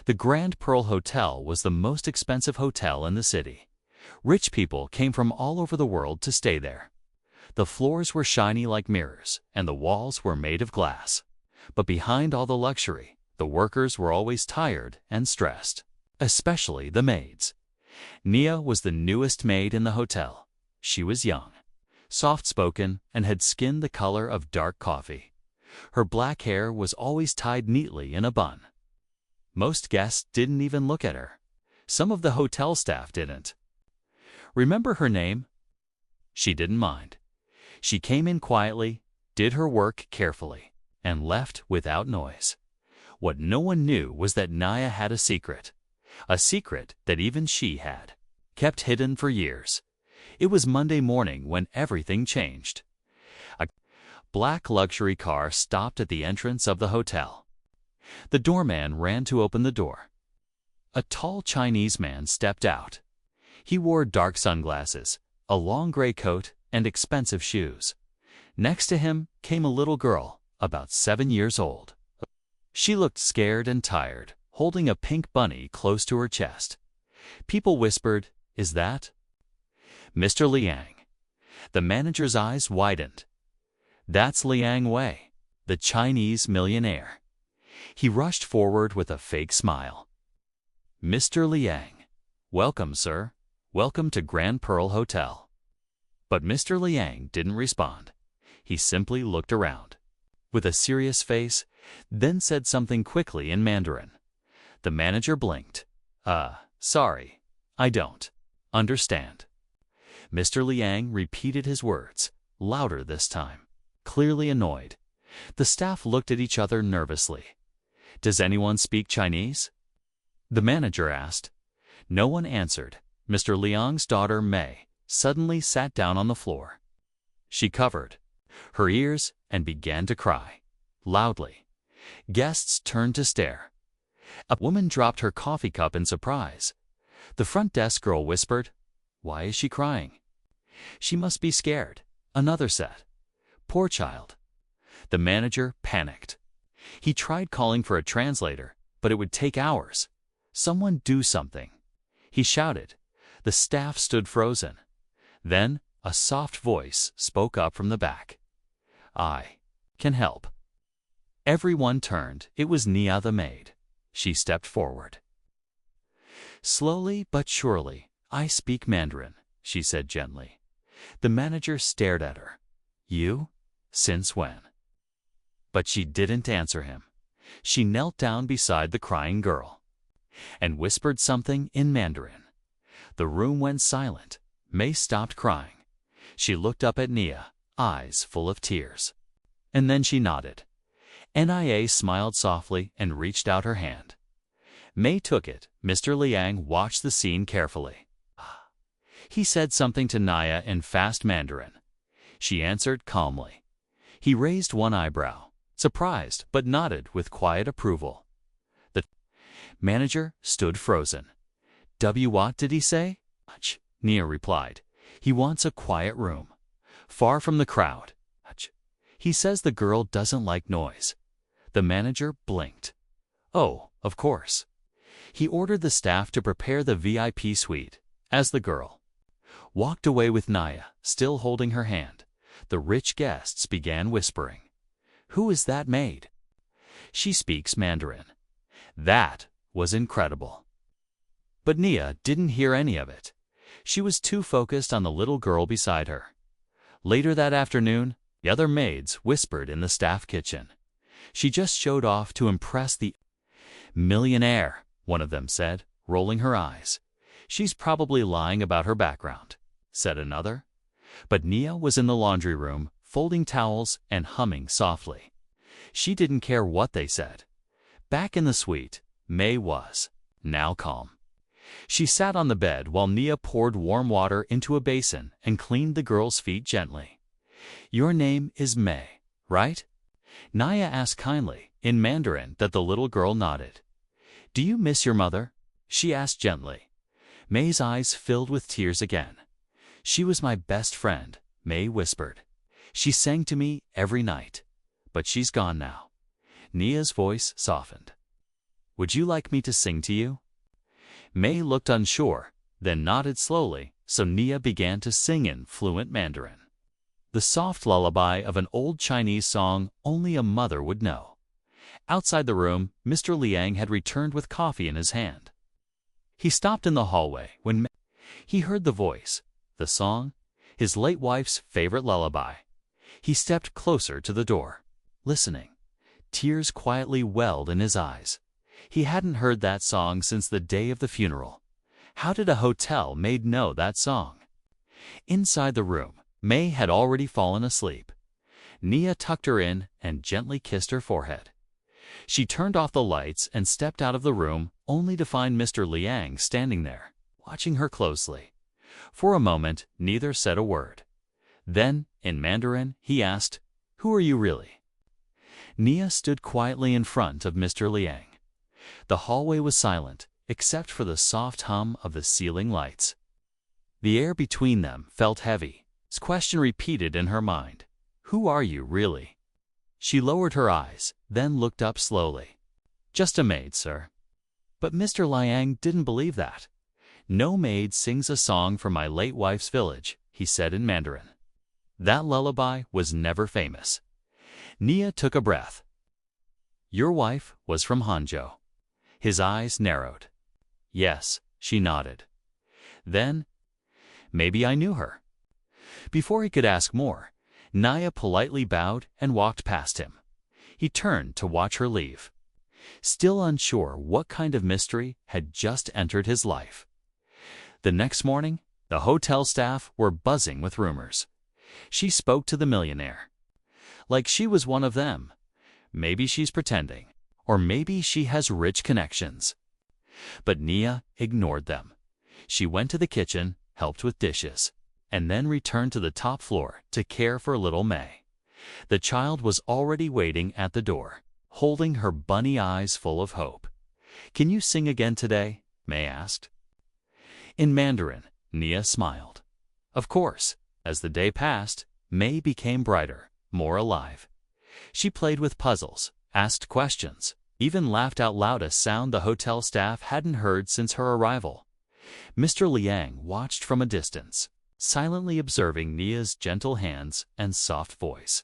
The Grand Pearl Hotel was the most expensive hotel in the city. Rich people came from all over the world to stay there. The floors were shiny like mirrors, and the walls were made of glass. But behind all the luxury, the workers were always tired and stressed, especially the maids. Nia was the newest maid in the hotel. She was young, soft-spoken, and had skin the color of dark coffee. Her black hair was always tied neatly in a bun. Most guests didn't even look at her. Some of the hotel staff didn't. Remember her name? She didn't mind. She came in quietly, did her work carefully, and left without noise. What no one knew was that Nia had a secret that even she had, kept hidden for years. It was Monday morning when everything changed. A black luxury car stopped at the entrance of the hotel. The doorman ran to open the door. A tall Chinese man stepped out. He wore dark sunglasses, a long gray coat, and expensive shoes. Next to him came a little girl, about 7 years old. She looked scared and tired, holding a pink bunny close to her chest. People whispered, "Is that Mr. Liang?" The manager's eyes widened. "That's Liang Wei, the Chinese millionaire." He rushed forward with a fake smile. "Mr. Liang, welcome, sir. Welcome to Grand Pearl Hotel." But Mr. Liang didn't respond. He simply looked around, with a serious face, then said something quickly in Mandarin. The manager blinked. Sorry, I don't understand." Mr. Liang repeated his words, louder this time, clearly annoyed. The staff looked at each other nervously. "Does anyone speak Chinese?" the manager asked. No one answered. Mr. Liang's daughter, May, suddenly sat down on the floor. She covered her ears and began to cry, loudly. Guests turned to stare. A woman dropped her coffee cup in surprise. The front desk girl whispered, "Why is she crying?" "She must be scared," another said. "Poor child." The manager panicked. He tried calling for a translator, but it would take hours. "Someone do something," he shouted. The staff stood frozen. Then a soft voice spoke up from the back. "I can help." Everyone turned. It was Nia the maid. She stepped forward. "Slowly but surely, I speak Mandarin," she said gently. The manager stared at her. "You? Since when?" But she didn't answer him. She knelt down beside the crying girl and whispered something in Mandarin. The room went silent. May stopped crying. She looked up at Nia, eyes full of tears. And then she nodded. Nia smiled softly and reached out her hand. May took it. Mr. Liang watched the scene carefully. He said something to Nia in fast Mandarin. She answered calmly. He raised one eyebrow, surprised, but nodded with quiet approval. The manager stood frozen. What did he say?" Nia replied. "He wants a quiet room, far from the crowd. He says the girl doesn't like noise." The manager blinked. "Oh, of course." He ordered the staff to prepare the VIP suite. As the girl walked away with Nia, still holding her hand, the rich guests began whispering. "Who is that maid? She speaks Mandarin." That was incredible. But Nia didn't hear any of it. She was too focused on the little girl beside her. Later that afternoon, the other maids whispered in the staff kitchen. "She just showed off to impress the millionaire," one of them said, rolling her eyes. "She's probably lying about her background," said another. But Nia was in the laundry room, folding towels and humming softly. She didn't care what they said. Back in the suite, May was now calm. She sat on the bed while Nia poured warm water into a basin and cleaned the girl's feet gently. "Your name is May, right?" Nia asked kindly, in Mandarin that the little girl nodded. "Do you miss your mother?" she asked gently. May's eyes filled with tears again. "She was my best friend," May whispered. "She sang to me every night. But she's gone now." Nia's voice softened. would you like me to sing to you?" May looked unsure, then nodded slowly, so Nia began to sing in Fluent Mandarin. The soft lullaby of an old Chinese song only a mother would know. Outside the room, Mr. Liang had returned with coffee in his hand. He stopped in the hallway when he heard the voice, the song, his late wife's favorite lullaby. He stepped closer to the door, listening. Tears quietly welled in his eyes. He hadn't heard that song since the day of the funeral. How did a hotel maid know that song? Inside the room, May had already fallen asleep. Nia tucked her in and gently kissed her forehead. She turned off the lights and stepped out of the room, only to find Mr. Liang standing there, watching her closely. For a moment, neither said a word. Then, in Mandarin, he asked, "Who are you really?" Nia stood quietly in front of Mr. Liang. The hallway was silent, except for the soft hum of the ceiling lights. The air between them felt heavy. His question repeated in her mind, "Who are you really?" She lowered her eyes, then looked up slowly. "Just a maid, sir." But Mr. Liang didn't believe that. "No maid sings a song from my late wife's village," he said in Mandarin. That lullaby was never famous. Nia took a breath. "Your wife was from Hangzhou." His eyes narrowed. "Yes," she nodded. "Then, maybe I knew her." Before he could ask more, Nia politely bowed and walked past him. He turned to watch her leave, still unsure what kind of mystery had just entered his life. The next morning, the hotel staff were buzzing with rumors. She spoke to the millionaire. Like she was one of them. Maybe she's pretending, or maybe she has rich connections. But Nia ignored them. She went to the kitchen, helped with dishes, and then returned to the top floor to care for little May. The child was already waiting at the door, holding her bunny eyes full of hope. "Can you sing again today?" May asked. In Mandarin, Nia smiled. Of course. As the day passed, May became brighter, more alive. She played with puzzles, asked questions, even laughed out loud, a sound the hotel staff hadn't heard since her arrival. Mr. Liang watched from a distance, silently observing Nia's gentle hands and soft voice.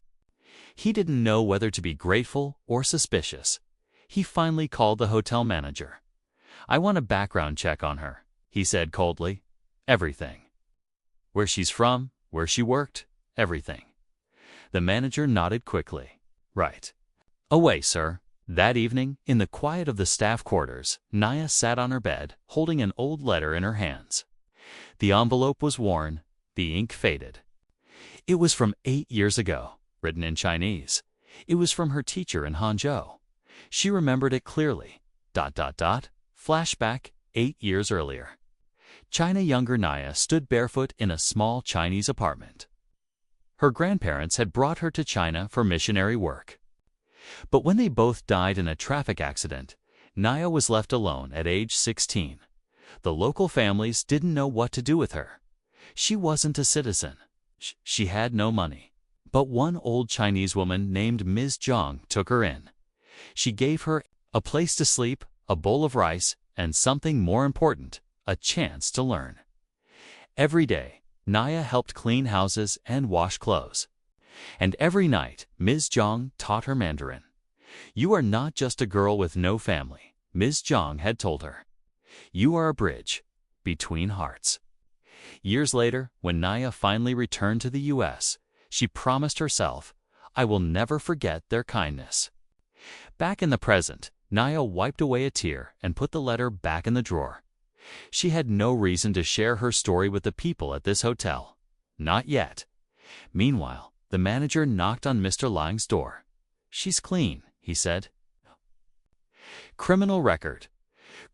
He didn't know whether to be grateful or suspicious. He finally called the hotel manager. "I want a background check on her," he said coldly. "Everything. Where she's from, where she worked, everything." The manager nodded quickly. "Right. Away, sir." That evening, in the quiet of the staff quarters, Nia sat on her bed, holding an old letter in her hands. The envelope was worn, the ink faded. It was from 8 years ago, written in Chinese. It was from her teacher in Hangzhou. She remembered it clearly. ... Flashback 8 years earlier. China younger Nia stood barefoot in a small Chinese apartment. Her grandparents had brought her to China for missionary work. But when they both died in a traffic accident, Nia was left alone at age 16. The local families didn't know what to do with her. She wasn't a citizen. She had no money. But one old Chinese woman named Ms. Zhang took her in. She gave her a place to sleep, a bowl of rice, and something more important, a chance to learn. Every day, Nia helped clean houses and wash clothes. And every night, Ms. Zhang taught her Mandarin. "You are not just a girl with no family," Ms. Zhang had told her. "You are a bridge between hearts." Years later, when Nia finally returned to the U.S., she promised herself, "I will never forget their kindness." Back in the present, Nia wiped away a tear and put the letter back in the drawer. She had no reason to share her story with the people at this hotel. Not yet. Meanwhile, the manager knocked on Mr. Liang's door. "She's clean," he said. Criminal record.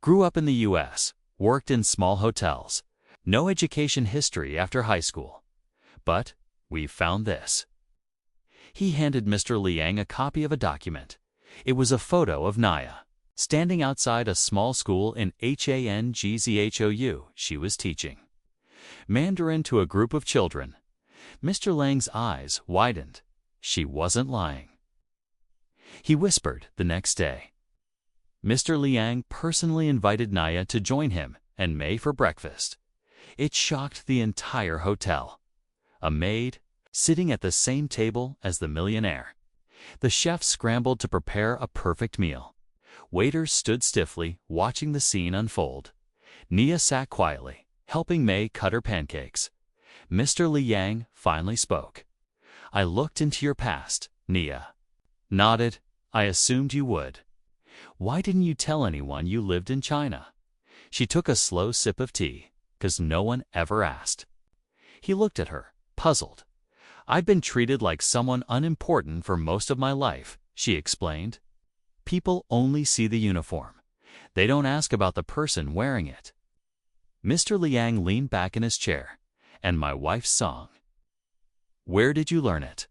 Grew up in the U.S., worked in small hotels. No education history after high school. But we've found this. He handed Mr. Liang a copy of a document. It was a photo of Nia, standing outside a small school in Hangzhou she was teaching Mandarin to a group of children. Mr. Liang's eyes widened. She wasn't lying. He whispered the next day, Mr. Liang personally invited Naya to join him and May for breakfast. It shocked the entire hotel. A maid, sitting at the same table as the millionaire. The chef scrambled to prepare a perfect meal. Waiters stood stiffly, watching the scene unfold. Nia sat quietly, helping May cut her pancakes. Mr. Liang finally spoke. "I looked into your past," Nia nodded. "I assumed you would. Why didn't you tell anyone you lived in China?" She took a slow sip of tea, because no one ever asked. He looked at her, puzzled. "I've been treated like someone unimportant for most of my life," she explained. "People only see the uniform. They don't ask about the person wearing it." Mr. Liang leaned back in his chair. "And my wife's song. Where did you learn it?"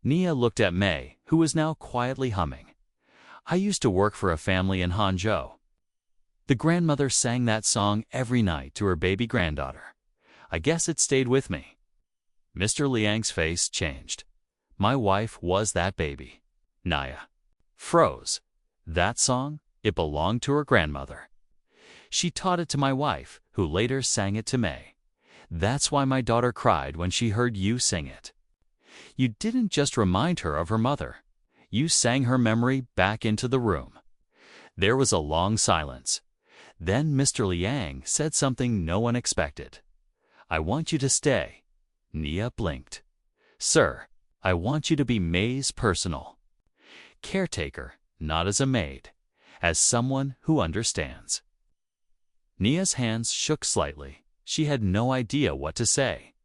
Nia looked at May, who was now quietly humming. "I used to work for a family in Hangzhou. The grandmother sang that song every night to her baby granddaughter. I guess it stayed with me." Mr. Liang's face changed. "My wife was that baby." Naya froze. "That song? It belonged to her grandmother. She taught it to my wife, who later sang it to May. That's why my daughter cried when she heard you sing it. You didn't just remind her of her mother. You sang her memory back into the room." There was a long silence. Then Mr. Liang said something no one expected. "I want you to stay." Nia blinked. "Sir, I want you to be May's personal caretaker, not as a maid, as someone who understands." Nia's hands shook slightly. She had no idea what to say.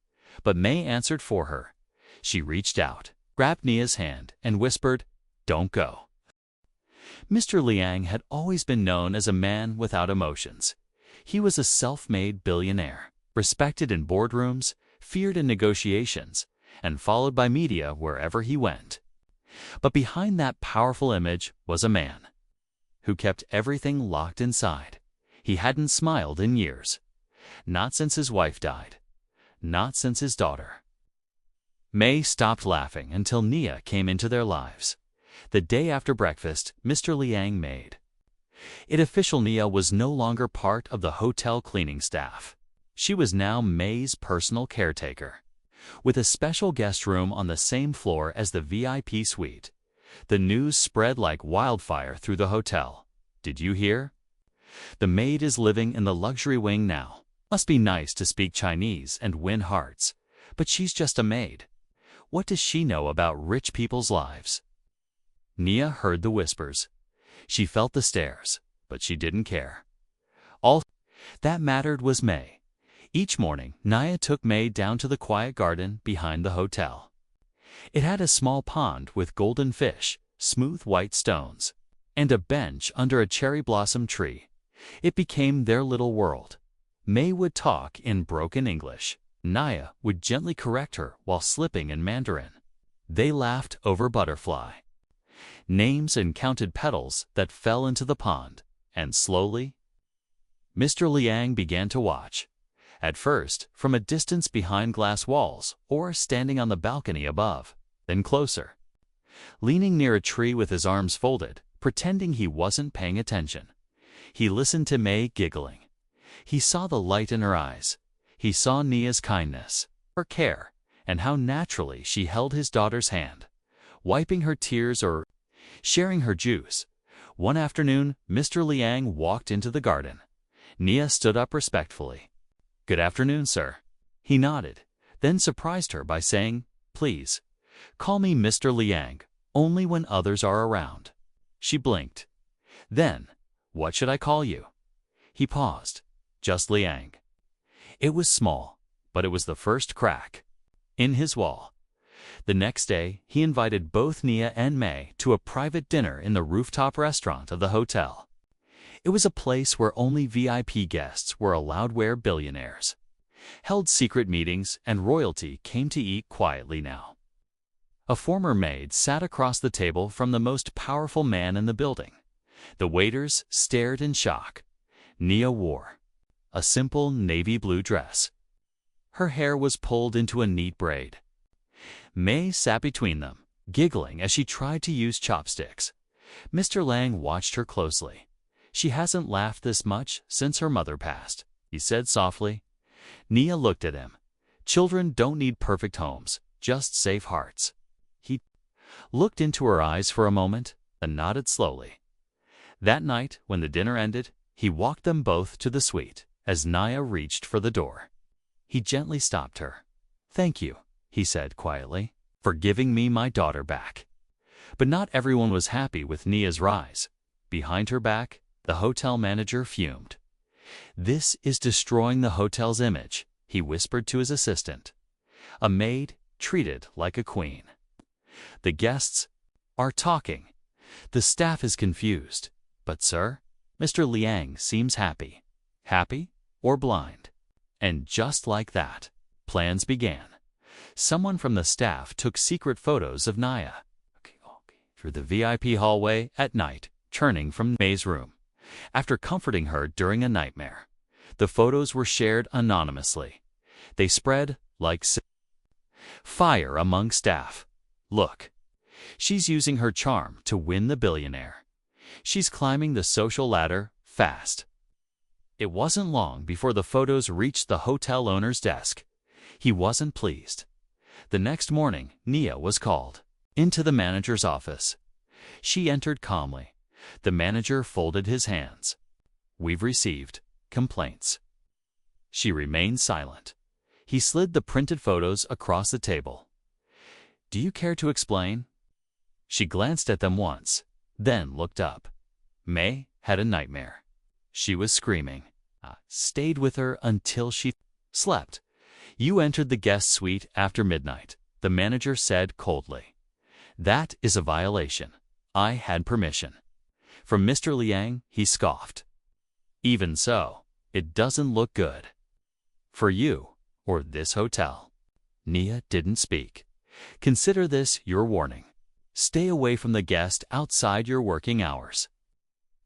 But May answered for her. She reached out, grabbed Nia's hand, and whispered, "Don't go." Mr. Liang had always been known as a man without emotions. He was a self-made billionaire, respected in boardrooms, feared in negotiations, and followed by media wherever he went. But behind that powerful image was a man who kept everything locked inside. He hadn't smiled in years. Not since his wife died. Not since his daughter. May stopped laughing until Nia came into their lives. The day after breakfast, Mr. Liang made it official. Nia was no longer part of the hotel cleaning staff. She was now May's personal caretaker, with a special guest room on the same floor as the VIP suite. The news spread like wildfire through the hotel. "Did you hear? The maid is living in the luxury wing now. Must be nice to speak Chinese and win hearts. But she's just a maid. What does she know about rich people's lives?" Nia heard the whispers. She felt the stares, but she didn't care. All that mattered was May. Each morning, Nia took May down to the quiet garden behind the hotel. It had a small pond with golden fish, smooth white stones, and a bench under a cherry blossom tree. It became their little world. May would talk in broken English. Nia would gently correct her while slipping in Mandarin. They laughed over butterfly names and counted petals that fell into the pond, and slowly, Mr. Liang began to watch. At first, from a distance behind glass walls or standing on the balcony above, then closer, leaning near a tree with his arms folded, pretending he wasn't paying attention. He listened to May giggling. He saw the light in her eyes. He saw Nia's kindness, her care, and how naturally she held his daughter's hand, wiping her tears or sharing her juice. One afternoon, Mr. Liang walked into the garden. Nia stood up respectfully. "Good afternoon, sir." He nodded, then surprised her by saying, "Please, call me Mr. Liang, only when others are around." She blinked. Then, "What should I call you?" He paused. "Just Liang." It was small, but it was the first crack in his wall. The next day, he invited both Nia and May to a private dinner in the rooftop restaurant of the hotel. It was a place where only VIP guests were allowed, where billionaires held secret meetings and royalty came to eat quietly now. A former maid sat across the table from the most powerful man in the building. The waiters stared in shock. Nia wore a simple navy blue dress. Her hair was pulled into a neat braid. May sat between them, giggling as she tried to use chopsticks. Mr. Liang watched her closely. She hasn't laughed this much since her mother passed, he said softly. Nia looked at him. Children don't need perfect homes, just safe hearts. He looked into her eyes for a moment and nodded slowly. That night, when the dinner ended, he walked them both to the suite. As Nia reached for the door, he gently stopped her. "Thank you," he said quietly, "for giving me my daughter back." But not everyone was happy with Nia's rise. Behind her back, the hotel manager fumed. "This is destroying the hotel's image," he whispered to his assistant. "A maid treated like a queen. The guests are talking. The staff is confused. But sir, Mr. Liang seems happy." Happy or blind? And just like that, plans began. Someone from the staff took secret photos of Nia through the VIP hallway at night, turning from May's room, after comforting her during a nightmare. The photos were shared anonymously. They spread like fire among staff. "Look, she's using her charm to win the billionaire. She's climbing the social ladder fast." It wasn't long before the photos reached the hotel owner's desk. He wasn't pleased. The next morning, Nia was called into the manager's office. She entered calmly. The manager folded his hands. "We've received complaints." She remained silent. He slid the printed photos across the table. "Do you care to explain?" She glanced at them once, then looked up. May had a nightmare. She was screaming. Stayed with her until she slept. "You entered the guest suite after midnight," the manager said coldly. "That is a violation. I had permission." From Mr. Liang, he scoffed. "Even so, it doesn't look good. For you, or this hotel." Nia didn't speak. "Consider this your warning. Stay away from the guest outside your working hours."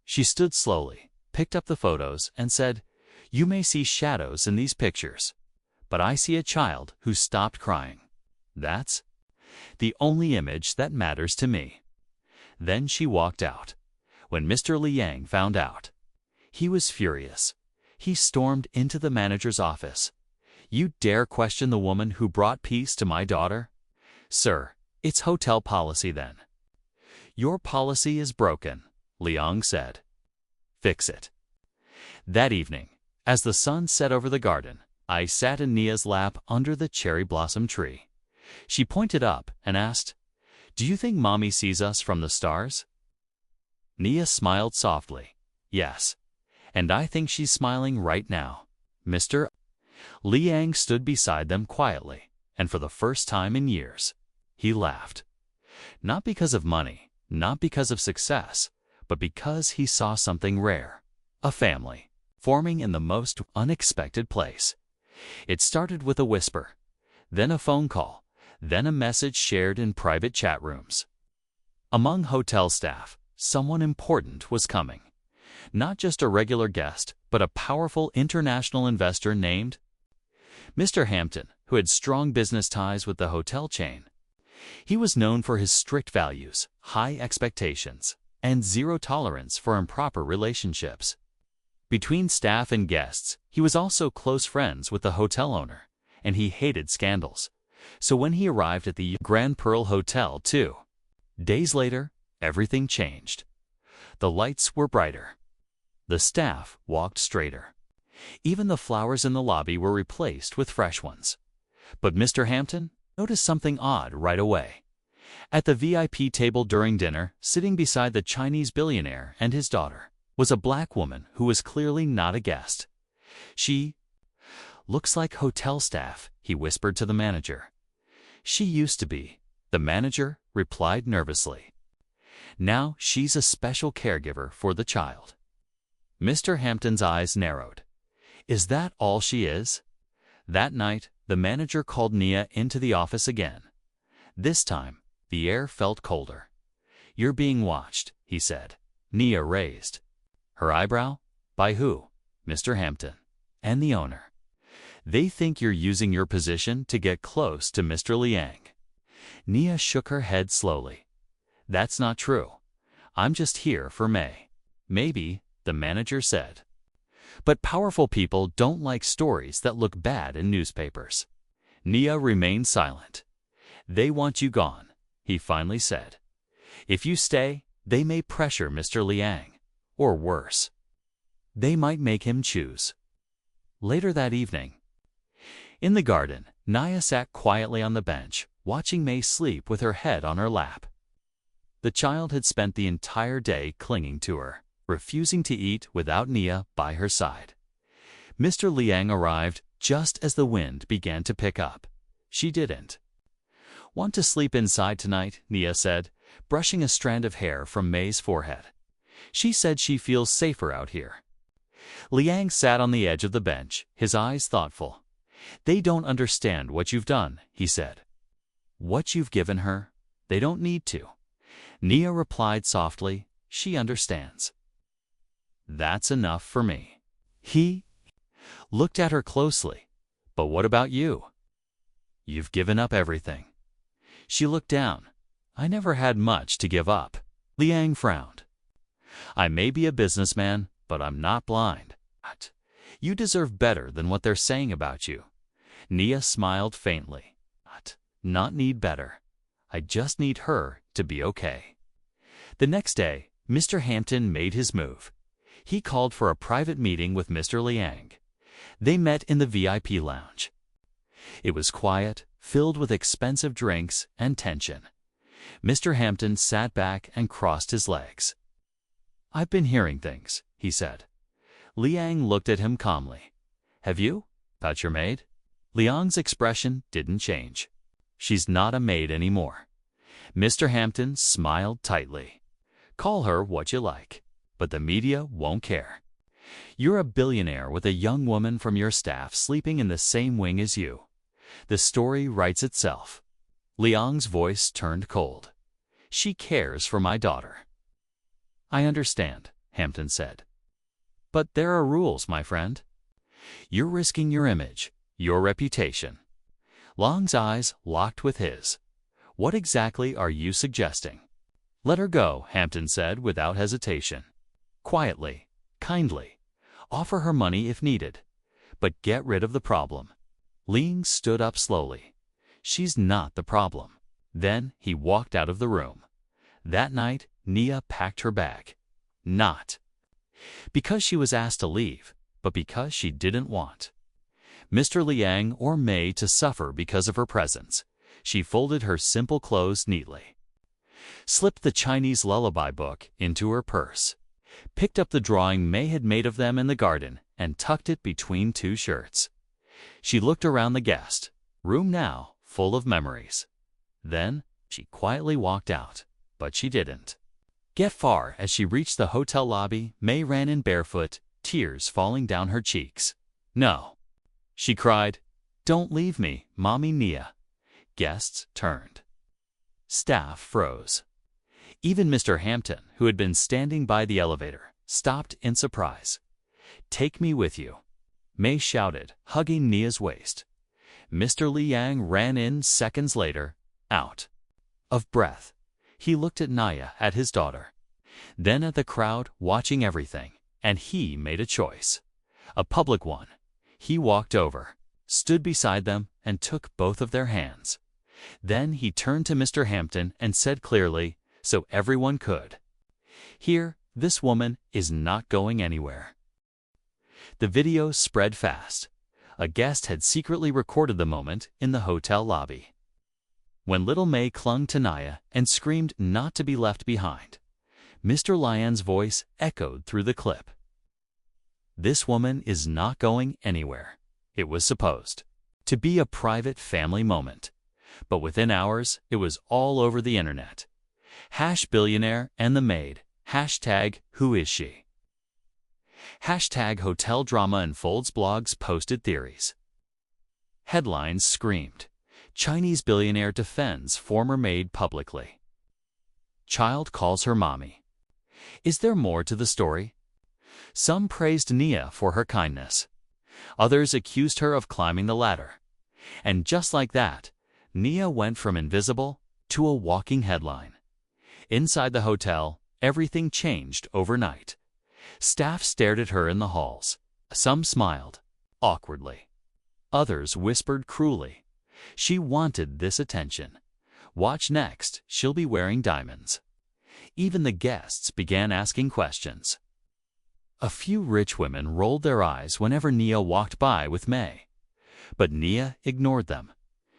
She stood slowly, picked up the photos, and said, "You may see shadows in these pictures, but I see a child who stopped crying. That's the only image that matters to me." Then she walked out. When Mr. Liang found out, he was furious. He stormed into the manager's office. "You dare question the woman who brought peace to my daughter? Sir, it's hotel policy then." "Your policy is broken," Liang said. "Fix it." That evening, as the sun set over the garden, I sat in Nia's lap under the cherry blossom tree. She pointed up and asked, "Do you think Mommy sees us from the stars?" Nia smiled softly. "Yes, and I think she's smiling right now." Mr. Liang stood beside them quietly, and for the first time in years, he laughed. Not because of money, not because of success, but because he saw something rare. A family forming in the most unexpected place. It started with a whisper, then a phone call, then a message shared in private chat rooms. Among hotel staff, someone important was coming. Not just a regular guest, but a powerful international investor named Mr. Hampton, who had strong business ties with the hotel chain. He was known for his strict values, high expectations, and zero tolerance for improper relationships. Between staff and guests, he was also close friends with the hotel owner, and he hated scandals. So when he arrived at the Grand Pearl Hotel 2 days later, everything changed. The lights were brighter. The staff walked straighter. Even the flowers in the lobby were replaced with fresh ones. But Mr. Hampton noticed something odd right away. At the VIP table during dinner, sitting beside the Chinese billionaire and his daughter, was a black woman who was clearly not a guest. "She looks like hotel staff," he whispered to the manager. "She used to be," the manager replied nervously. "Now she's a special caregiver for the child." Mr. Hampton's eyes narrowed. "Is that all she is?" That night, the manager called Nia into the office again. This time, the air felt colder. "You're being watched," he said. Nia raised her eyebrow. "By who?" "Mr. Hampton and the owner. They think you're using your position to get close to Mr. Liang." Nia shook her head slowly. "That's not true. I'm just here for May. Maybe the manager said. But powerful people don't like stories that look bad in newspapers. Nia remained silent. They want you gone, he finally said. If you stay, they may pressure Mr. Liang. Or worse, they might make him choose. Later that evening, in the garden, Nia sat quietly on the bench, watching May sleep with her head on her lap. The child had spent the entire day clinging to her, refusing to eat without Nia by her side. Mr. Liang arrived just as the wind began to pick up. She didn't. Want to sleep inside tonight? Nia said, brushing a strand of hair from May's forehead. She said she feels safer out here. Liang sat on the edge of the bench, his eyes thoughtful. They don't understand what you've done, he said. What you've given her, they don't need to. Nia replied softly, she understands. That's enough for me. He looked at her closely. But what about you? You've given up everything. She looked down. I never had much to give up. Liang frowned. I may be a businessman, but I'm not blind. You deserve better than what they're saying about you. Nia smiled faintly. Not need better. I just need her to be okay. The next day, Mr. Hampton made his move. He called for a private meeting with Mr. Liang. They met in the VIP lounge. It was quiet, filled with expensive drinks and tension. Mr. Hampton sat back and crossed his legs. I've been hearing things, he said. Liang looked at him calmly. Have you? About your maid? Liang's expression didn't change. She's not a maid anymore. Mr. Hampton smiled tightly. Call her what you like, but the media won't care. You're a billionaire with a young woman from your staff sleeping in the same wing as you. The story writes itself. Liang's voice turned cold. She cares for my daughter. I understand, Hampton said. But there are rules, my friend. You're risking your image, your reputation. Liang's eyes locked with his. What exactly are you suggesting? Let her go, Hampton said without hesitation. Quietly, kindly. Offer her money if needed. But get rid of the problem. Liang stood up slowly. She's not the problem. Then he walked out of the room. That night, Nia packed her bag. Not because she was asked to leave, but because she didn't want Mr. Liang or May to suffer because of her presence. She folded her simple clothes neatly, slipped the Chinese lullaby book into her purse, picked up the drawing May had made of them in the garden, and tucked it between two shirts. She looked around the guest room now, full of memories. Then she quietly walked out, but she didn't get far. As she reached the hotel lobby, May ran in barefoot, tears falling down her cheeks. No, she cried. Don't leave me, Mommy Nia. Guests turned. Staff froze. Even Mr. Hampton, who had been standing by the elevator, stopped in surprise. Take me with you, May shouted, hugging Nia's waist. Mr. Liang ran in seconds later, out of breath. He looked at Nia, at his daughter, then at the crowd watching everything, and he made a choice. A public one. He walked over, stood beside them, and took both of their hands. Then he turned to Mr. Hampton and said clearly, so everyone could hear, this woman is not going anywhere. The video spread fast. A guest had secretly recorded the moment in the hotel lobby. When little May clung to Nia and screamed not to be left behind, Mr. Liang's voice echoed through the clip. This woman is not going anywhere. It was supposed to be a private family moment. But within hours, it was all over the internet. #Billionaire and the Maid. #Who is she? #Hotel drama unfolds. Blogs posted theories. Headlines screamed. Chinese billionaire defends former maid publicly. Child calls her mommy. Is there more to the story? Some praised Nia for her kindness. Others accused her of climbing the ladder. And just like that, Nia went from invisible to a walking headline. Inside the hotel, everything changed overnight. Staff stared at her in the halls. Some smiled, awkwardly. Others whispered cruelly. She wanted this attention. Watch next, she'll be wearing diamonds. Even the guests began asking questions. A few rich women rolled their eyes whenever Nia walked by with May. But Nia ignored them.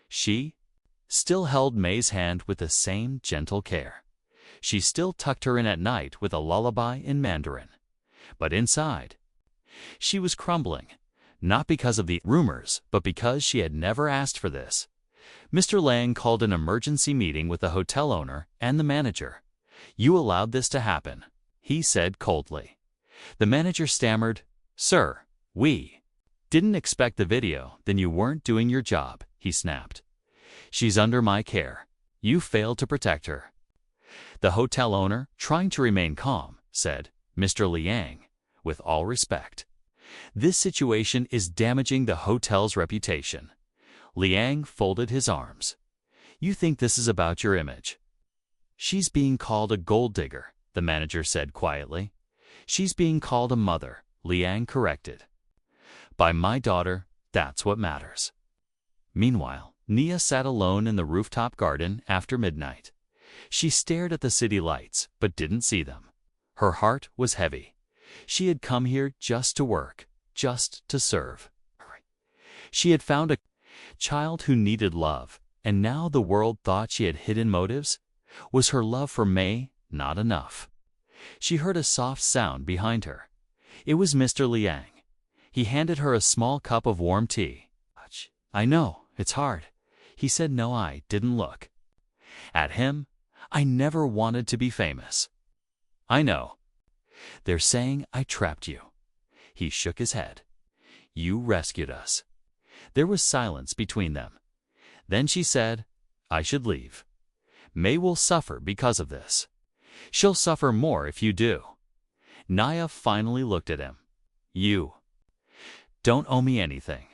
She still held May's hand with the same gentle care. She still tucked her in at night with a lullaby in Mandarin. But inside, she was crumbling, not because of the rumors, but because she had never asked for this. Mr. Lang called an emergency meeting with the hotel owner and the manager. "You allowed this to happen," he said coldly. The manager stammered, "Sir, we didn't expect the video, then you weren't doing your job," he snapped. "She's under my care. You failed to protect her." The hotel owner, trying to remain calm, said, "Mr. Liang, with all respect, this situation is damaging the hotel's reputation." Liang folded his arms. "You think this is about your image?" "She's being called a gold digger," the manager said quietly. "She's being called a mother," Liang corrected. "By my daughter, that's what matters." Meanwhile, Nia sat alone in the rooftop garden after midnight. She stared at the city lights, but didn't see them. Her heart was heavy. She had come here just to work, just to serve. She had found a child who needed love, and now the world thought she had hidden motives. Was her love for May not enough? She heard a soft sound behind her. It was Mr. Liang. He handed her a small cup of warm tea. "I know, it's hard." He said, "No, I didn't look." At him, "I never wanted to be famous." "I know. They're saying I trapped you." He shook his head. "You rescued us." There was silence between them. Then she said, "I should leave. May will suffer because of this. She'll suffer more if you do." Nia finally looked at him. "You don't owe me anything."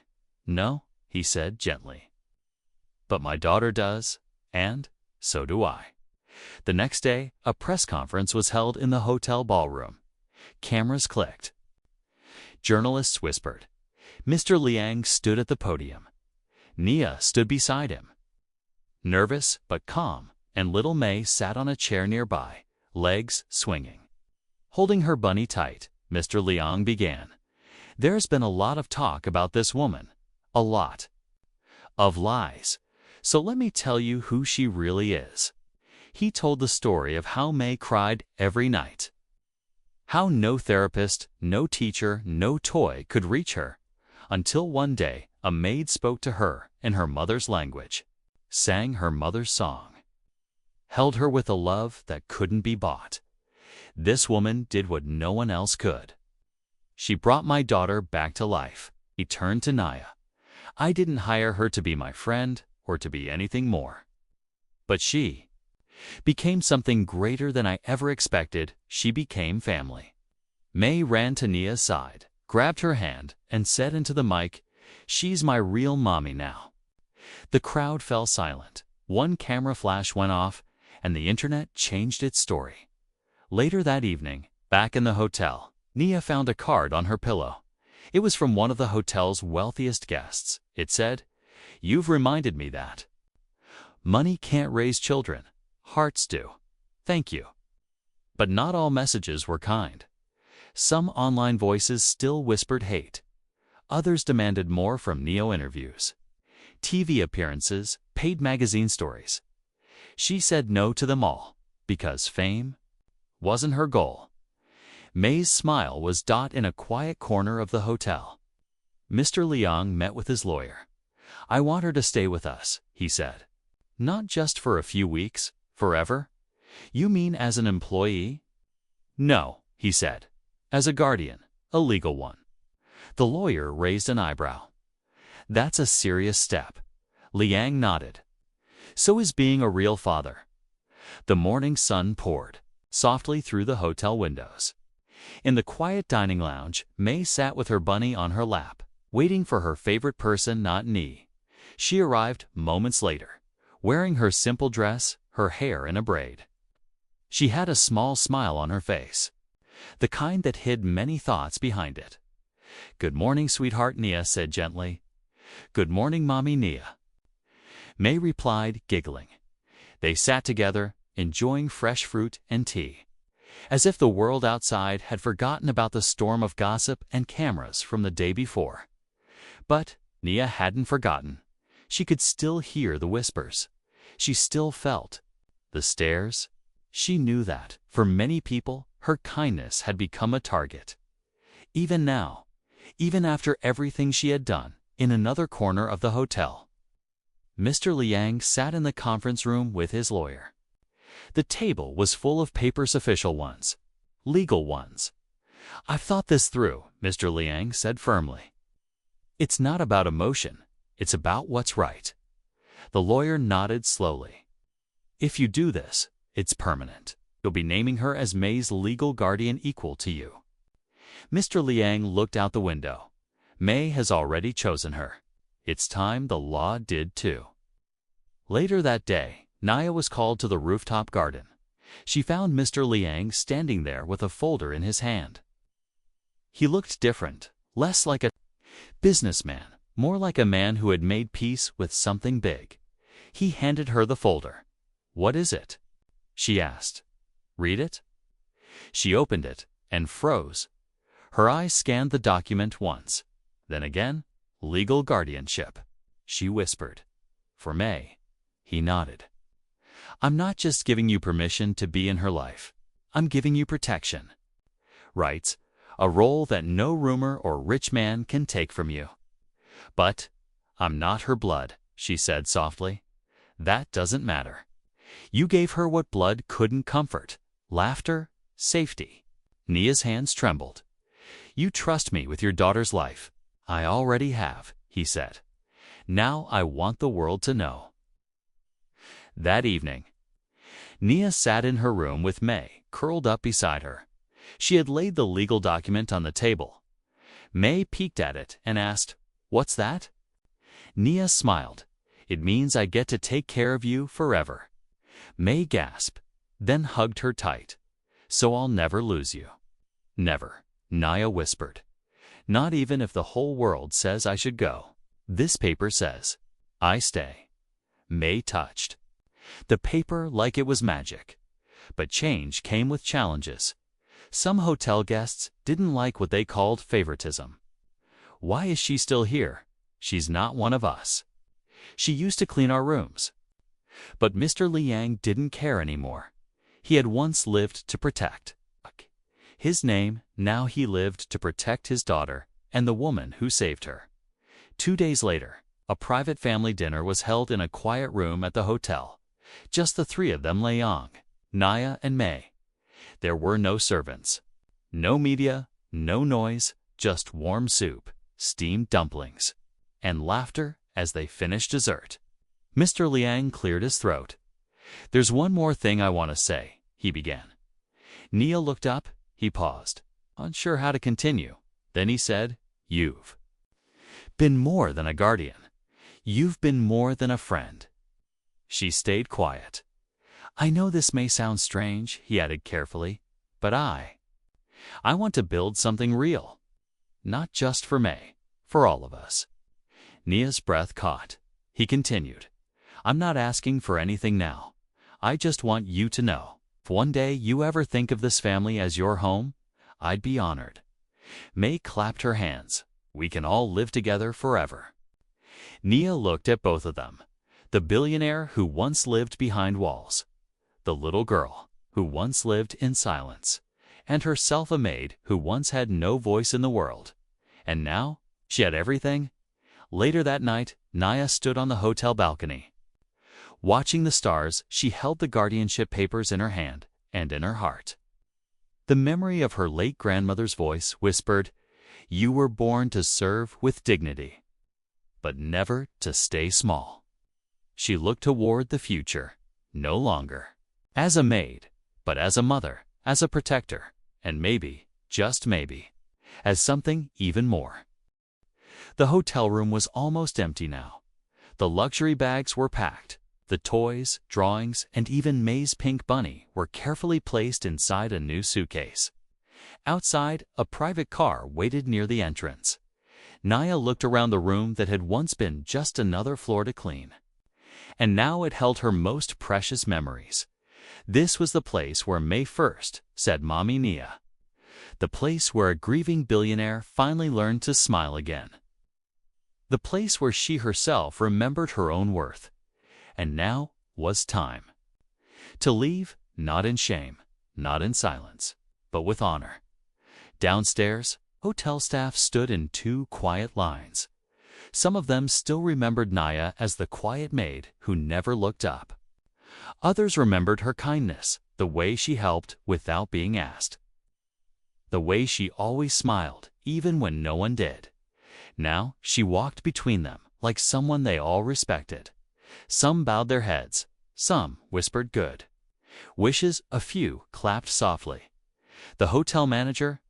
"No," he said gently. "But my daughter does, and so do I." The next day, a press conference was held in the hotel ballroom. Cameras clicked. Journalists whispered. Mr. Liang stood at the podium. Nia stood beside him, nervous but calm, and little May sat on a chair nearby, legs swinging. Holding her bunny tight, Mr. Liang began. "There's been a lot of talk about this woman, a lot of lies. So let me tell you who she really is." He told the story of how May cried every night, how no therapist, no teacher, no toy could reach her, until one day a maid spoke to her in her mother's language, sang her mother's song, held her with a love that couldn't be bought. This woman did what no one else could. "She brought my daughter back to life." He turned to Nia. "I didn't hire her to be my friend or to be anything more. But she became something greater than I ever expected. She became family." May ran to Nia's side, grabbed her hand, and said into the mic, "She's my real mommy now." The crowd fell silent. One camera flash went off, and the internet changed its story. Later that evening, back in the hotel, Nia found a card on her pillow. It was from one of the hotel's wealthiest guests. It said, "You've reminded me that money can't raise children. Hearts do. Thank you." But not all messages were kind. Some online voices still whispered hate. Others demanded more from Nia interviews, TV appearances, paid magazine stories. She said no to them all, because fame wasn't her goal. May's smile was dot in a quiet corner of the hotel. Mr. Liang met with his lawyer. "I want her to stay with us," he said. "Not just for a few weeks, forever." "You mean as an employee?" "No," he said. "As a guardian, a legal one." The lawyer raised an eyebrow. "That's a serious step." Liang nodded. "So is being a real father." The morning sun poured softly through the hotel windows. In the quiet dining lounge, May sat with her bunny on her lap, waiting for her favorite person, not Ni. She arrived moments later, wearing her simple dress, her hair in a braid. She had a small smile on her face. the kind that hid many thoughts behind it. "Good morning, sweetheart," Nia said gently. "Good morning, Mommy Nia." May replied, giggling. They sat together, enjoying fresh fruit and tea, as if the world outside had forgotten about the storm of gossip and cameras from the day before. But Nia hadn't forgotten. She could still hear the whispers. She still felt the stares. She knew that, for many people, her kindness had become a target. Even now, even after everything she had done, in another corner of the hotel, Mr. Liang sat in the conference room with his lawyer. The table was full of papers, official ones, legal ones. "I've thought this through," Mr. Liang said firmly. "It's not about emotion, it's about what's right." The lawyer nodded slowly. "If you do this, it's permanent. You'll be naming her as May's legal guardian equal to you." Mr. Liang looked out the window. May has already chosen her. It's time the law did too. Later that day, Nia was called to the rooftop garden. She found Mr. Liang standing there with a folder in his hand. He looked different, less like a businessman, more like a man who had made peace with something big. He handed her the folder. "What is it?" she asked. "Read it?" She opened it and froze. Her eyes scanned the document once, then again. "Legal guardianship," she whispered. "For May." He nodded. "I'm not just giving you permission to be in her life. I'm giving you protection. Rights, a role that no rumor or rich man can take from you." "But I'm not her blood," she said softly. "That doesn't matter. You gave her what blood couldn't comfort: laughter, safety." Nia's hands trembled. "You trust me with your daughter's life." "I already have," he said. "Now I want the world to know." That evening, Nia sat in her room with May curled up beside her. She had laid the legal document on the table. May peeked at it and asked, "What's that?" Nia smiled. "It means I get to take care of you forever." May gasped, then hugged her tight. "So I'll never lose you." "Never," Nia whispered. "Not even if the whole world says I should go. This paper says I stay." May touched the paper like it was magic. But change came with challenges. Some hotel guests didn't like what they called favoritism. "Why is she still here? She's not one of us. She used to clean our rooms." But Mr. Liang didn't care anymore. He had once lived to protect his name. Now he lived to protect his daughter and the woman who saved her. 2 days later, a private family dinner was held in a quiet room at the hotel. Just the three of them: Liang, Nia, and May. There were no servants, no media, no noise, just warm soup, steamed dumplings, and laughter as they finished dessert. Mr. Liang cleared his throat. "There's one more thing I want to say," he began. Nia looked up. He paused, unsure how to continue. Then he said, "You've been more than a guardian. You've been more than a friend." She stayed quiet. "I know this may sound strange," he added carefully, "but I want to build something real. Not just for May, for all of us." Nia's breath caught. He continued, "I'm not asking for anything now. I just want you to know, if one day you ever think of this family as your home, I'd be honored." May clapped her hands. "We can all live together forever." Nia looked at both of them. The billionaire who once lived behind walls, the little girl who once lived in silence, and herself a maid who once had no voice in the world. And now she had everything. Later that night, Nia stood on the hotel balcony. Watching the stars, she held the guardianship papers in her hand and in her heart. The memory of her late grandmother's voice whispered, "You were born to serve with dignity, but never to stay small." She looked toward the future, no longer as a maid, but as a mother, as a protector, and maybe, just maybe, as something even more. The hotel room was almost empty now. The luxury bags were packed. The toys, drawings, and even May's pink bunny were carefully placed inside a new suitcase. Outside, a private car waited near the entrance. Naya looked around the room that had once been just another floor to clean. And now it held her most precious memories. This was the place where May first said Mommy Nia. The place where a grieving billionaire finally learned to smile again. The place where she herself remembered her own worth. And now was time. To leave, not in shame, not in silence, but with honor. Downstairs, hotel staff stood in two quiet lines. Some of them still remembered Naya as the quiet maid who never looked up. Others remembered her kindness, the way she helped without being asked. The way she always smiled, even when no one did. Now she walked between them like someone they all respected. Some bowed their heads, some whispered good wishes, a few clapped softly. The hotel manager,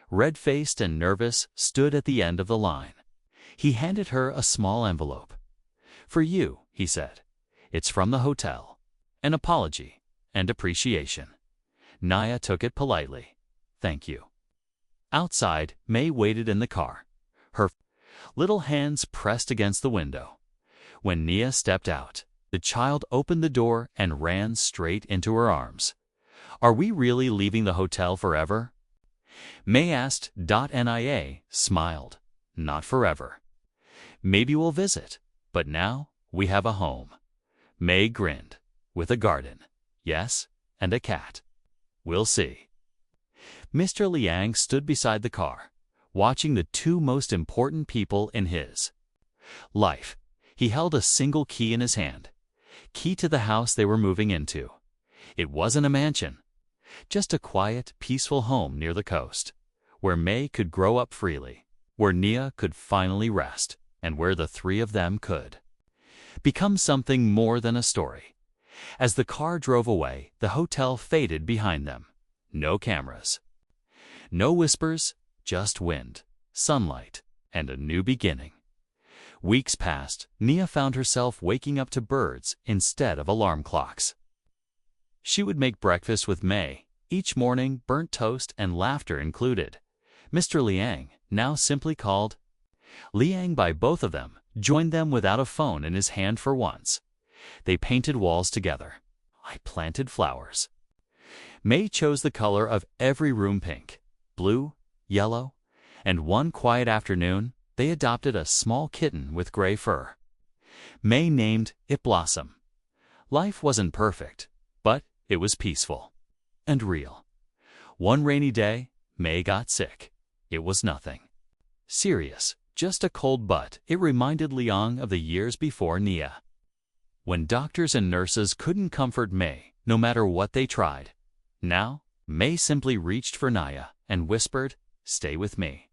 red-faced and nervous, stood at the end of the line. He handed her a small envelope. "For you," he said. "It's from the hotel. An apology and appreciation." Naya took it politely. "Thank you." Outside, May waited in the car, her little hands pressed against the window. When Nia stepped out, the child opened the door and ran straight into her arms. "Are we really leaving the hotel forever?" May asked. Nia smiled. "Not forever. Maybe we'll visit, but now we have a home." May grinned. "With a garden, yes, and a cat. We'll see." Mr. Liang stood beside the car, watching the two most important people in his life. He held a single key in his hand, key to the house they were moving into. It wasn't a mansion, just a quiet, peaceful home near the coast, where May could grow up freely, where Nia could finally rest, and where the three of them could become something more than a story. As the car drove away, the hotel faded behind them. No cameras. No whispers, just wind, sunlight, and a new beginning. Weeks passed. Nia found herself waking up to birds instead of alarm clocks. She would make breakfast with May, each morning burnt toast and laughter included. Mr. Liang, now simply called Liang by both of them, joined them without a phone in his hand for once. They painted walls together. I planted flowers. May chose the color of every room pink, blue, yellow, and one quiet afternoon, they adopted a small kitten with gray fur. May named it Blossom. Life wasn't perfect, but it was peaceful and real. One rainy day, May got sick. It was nothing serious, just a cold, but it reminded Liang of the years before Nia, when doctors and nurses couldn't comfort May, no matter what they tried. Now, May simply reached for Naya and whispered, "Stay with me."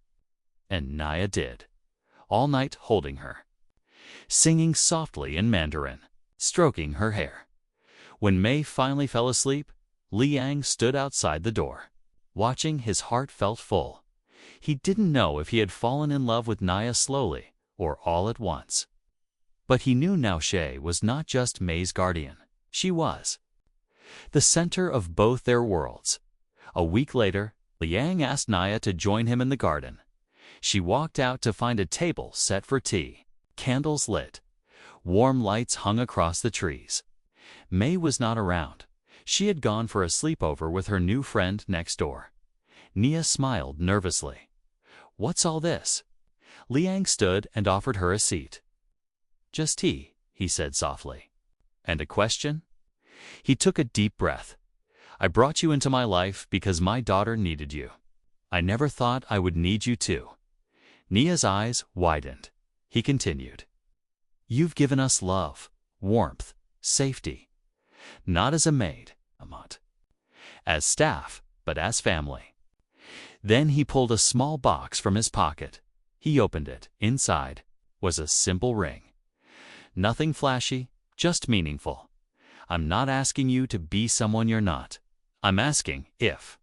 And Naya did, all night holding her, singing softly in Mandarin, stroking her hair. When May finally fell asleep, Liang stood outside the door, watching. His heart felt full. He didn't know if he had fallen in love with Naya slowly or all at once. But he knew now Shay was not just May's guardian. She was the center of both their worlds. A week later, Liang asked Naya to join him in the garden. She walked out to find a table set for tea, candles lit, warm lights hung across the trees. May was not around. She had gone for a sleepover with her new friend next door. Nia smiled nervously. "What's all this?" Liang stood and offered her a seat. "Just tea," he said softly. "And a question?" He took a deep breath. "I brought you into my life because my daughter needed you. I never thought I would need you too." Nia's eyes widened. He continued, "You've given us love, warmth, safety. Not as a maid, Amat, as staff, but as family." Then he pulled a small box from his pocket. He opened it. Inside was a simple ring. Nothing flashy, just meaningful. "I'm not asking you to be someone you're not. I'm asking if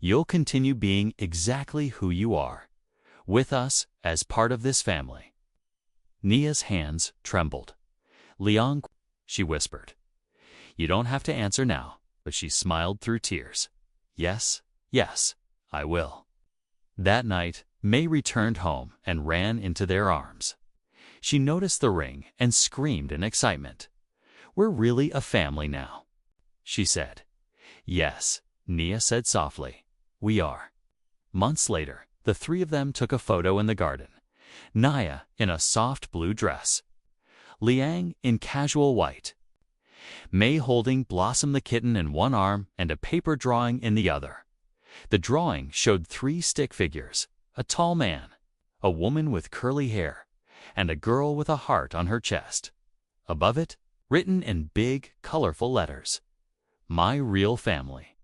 you'll continue being exactly who you are, with us as part of this family." Nia's hands trembled. "Liang," she whispered. "You don't have to answer now," but she smiled through tears. "Yes, yes, I will." That night, May returned home and ran into their arms. She noticed the ring and screamed in excitement. "We're really a family now," she said. "Yes," Nia said softly, "we are." Months later, the three of them took a photo in the garden. Nia in a soft blue dress, Liang in casual white, May holding Blossom the kitten in one arm and a paper drawing in the other. The drawing showed three stick figures, a tall man, a woman with curly hair, and a girl with a heart on her chest. Above it, written in big, colorful letters, "My real family."